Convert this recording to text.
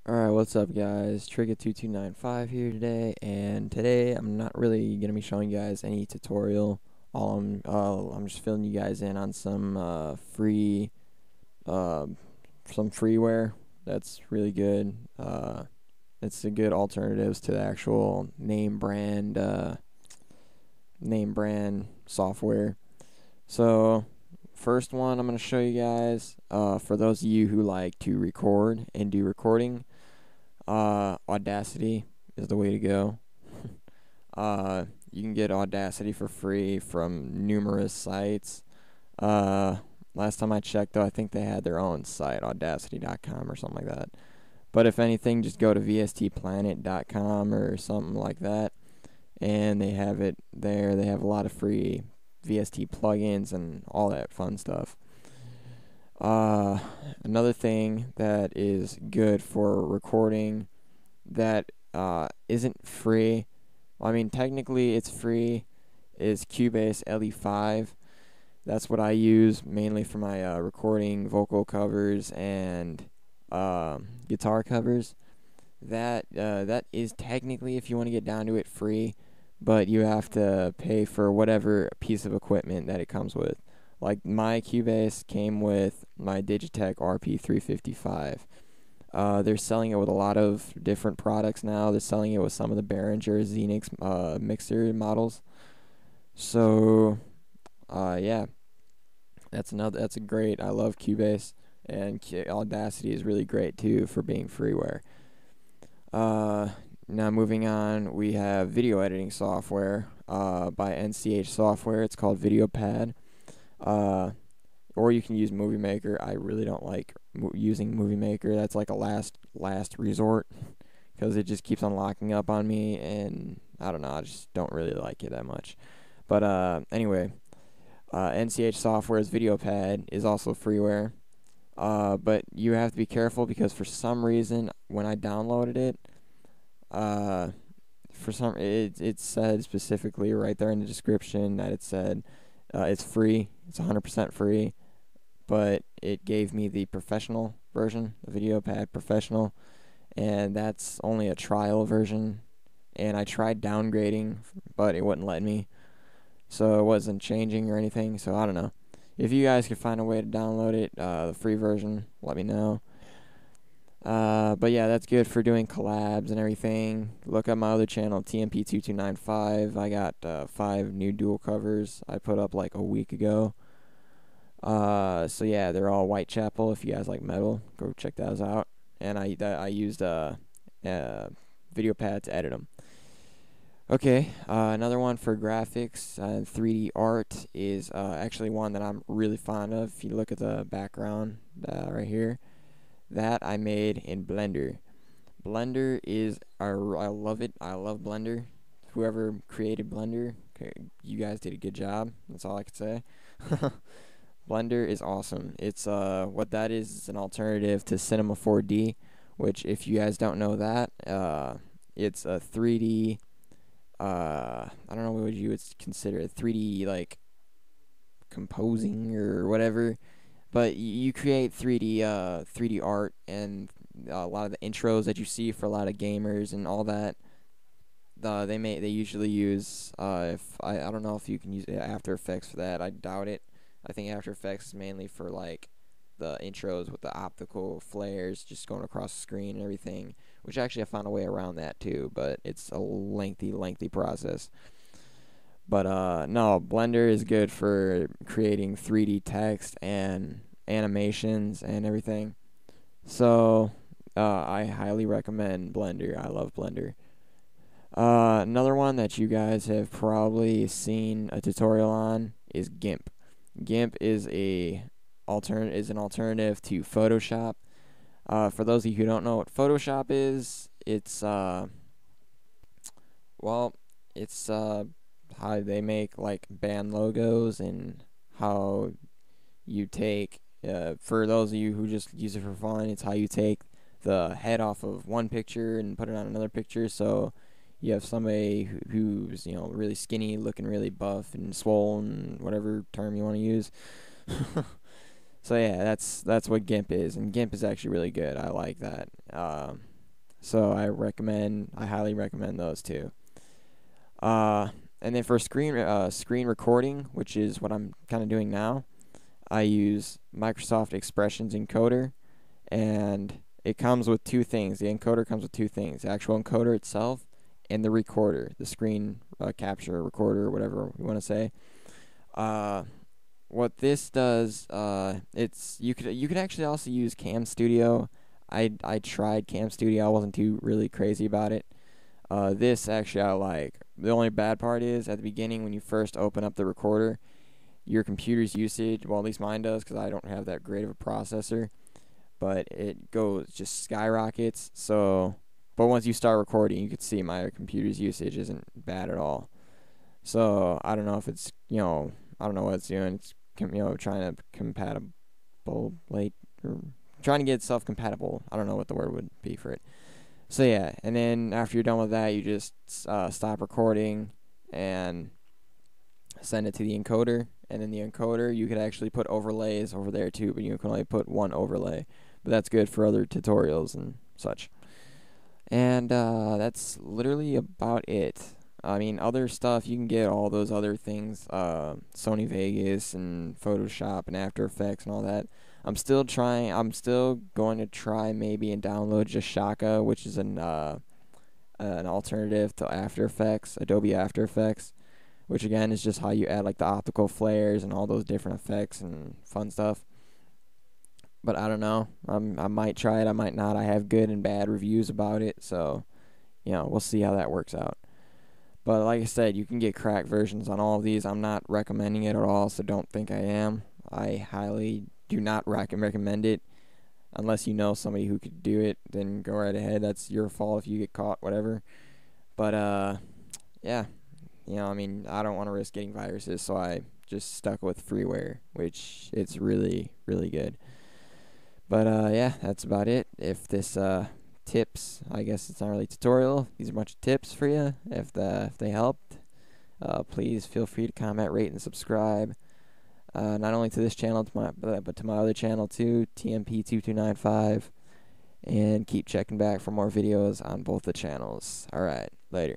Alright, what's up guys? Trigger2295 here today, and today I'm not really gonna be showing you guys any tutorial. I'm just filling you guys in on uh, some freeware that's really good. It's a good alternatives to the actual name brand software. So, first one I'm gonna show you guys, for those of you who like to record and do recording. Audacity is the way to go. You can get Audacity for free from numerous sites. Uh, Last time I checked, though, I think they had their own site, audacity.com or something like that. But if anything, just go to vstplanet.com or something like that, and they have it there. They have a lot of free VST plugins and all that fun stuff. Uh, Another thing that is good for recording that isn't free. Well, I mean, technically it's free. Is Cubase LE5. That's what I use mainly for my recording vocal covers and guitar covers. That is technically, if you want to get down to it, free, but you have to pay for whatever piece of equipment that it comes with. Like my Cubase came with my Digitech RP355. They're selling it with a lot of different products now. They're selling it with some of the Behringer Xenix mixer models. So, yeah, that's a great. I love Cubase, and Audacity is really great too for being freeware. Uh, Now moving on, we have video editing software by NCH Software. It's called VideoPad. Uh, or you can use Movie Maker. I really don't like using Movie Maker. That's like a last resort because it just keeps on locking up on me, and I don't know. I just don't really like it that much. But anyway, NCH Software's VideoPad is also freeware. But you have to be careful because for some reason when I downloaded it, uh, it said specifically right there in the description that it said it's free. It's 100% free, but it gave me the professional version, the VideoPad Professional, and that's only a trial version. And I tried downgrading, but it wouldn't let me, so it wasn't changing or anything. So I don't know. If you guys could find a way to download it, the free version, let me know. But yeah, that's good for doing collabs and everything. Look up my other channel, TMP2295. I got 5 new dual covers I put up like a week ago. So yeah, they're all Whitechapel. If you guys like metal, go check those out. And I used VideoPad to edit them. Okay, another one for graphics and 3D art is actually one that I'm really fond of. If you look at the background right here, that I made in Blender. Blender is, I love it. I love Blender. Whoever created Blender, you guys did a good job. That's all I could say. Blender is awesome. It's what that is an alternative to Cinema 4D, which if you guys don't know that, it's a 3D. I don't know what you would consider a 3D like composing or whatever, but you create 3D art, and a lot of the intros that you see for a lot of gamers and all that. They usually use if I don't know if you can use After Effects for that. I doubt it. I think After Effects is mainly for like the intros with the optical flares just going across the screen and everything, which actually I found a way around that too, but it's a lengthy process. But no, Blender is good for creating 3D text and animations and everything. So I highly recommend Blender. I love Blender. Another one that you guys have probably seen a tutorial on is GIMP. GIMP is an alternative to Photoshop. For those of you who don't know what Photoshop is, it's it's how they make like band logos, and how you take for those of you who just use it for fun, it's how you take the head off of one picture and put it on another picture. So you have somebody who's really skinny, looking really buff and swollen, whatever term you want to use. So yeah, that's what GIMP is, and GIMP is actually really good. I like that. So I highly recommend those two. And then for screen recording, which is what I'm kind of doing now, I use Microsoft Expressions Encoder, and it comes with two things. The encoder comes with two things: the actual encoder itself and the recorder, the screen capture recorder, whatever you want to say. Uh, what this does, it's you could actually also use Cam Studio. I tried Cam Studio. I wasn't too really crazy about it. This actually I like. The only bad part is at the beginning when you first open up the recorder, your computer's usage, well at least mine does because I don't have that great of a processor, but it just skyrockets. So, but once you start recording, you can see my computer's usage isn't bad at all. So I don't know if it's I don't know what it's doing. It's trying to compatible like or trying to get itself compatible. I don't know what the word would be for it. So yeah, and then after you're done with that, you just stop recording and send it to the encoder. And in the encoder, you could actually put overlays over there too, but you can only put one overlay. But that's good for other tutorials and such. And that's literally about it. I mean, other stuff, you can get all those other things, Sony Vegas and Photoshop and After Effects and all that. I'm still going to try maybe and download just Shaka, which is an alternative to After Effects, Adobe After Effects, which again is just how you add like the optical flares and all those different effects and fun stuff. But I don't know. I might try it, I might not. I have good and bad reviews about it, so we'll see how that works out. But like I said, you can get cracked versions on all of these. I'm not recommending it at all, so don't think I am. I highly do not recommend it. Unless you know somebody who could do it, then go right ahead. That's your fault if you get caught, whatever. But yeah, I mean, I don't want to risk getting viruses, so I just stuck with Freeware, which it's really, really good. But yeah, that's about it. If this tips, I guess it's not really a tutorial. These are a bunch of tips for you. If they helped, please feel free to comment, rate, and subscribe. Not only to this channel, but to my other channel too, TMP2295, and keep checking back for more videos on both the channels. Alright, later.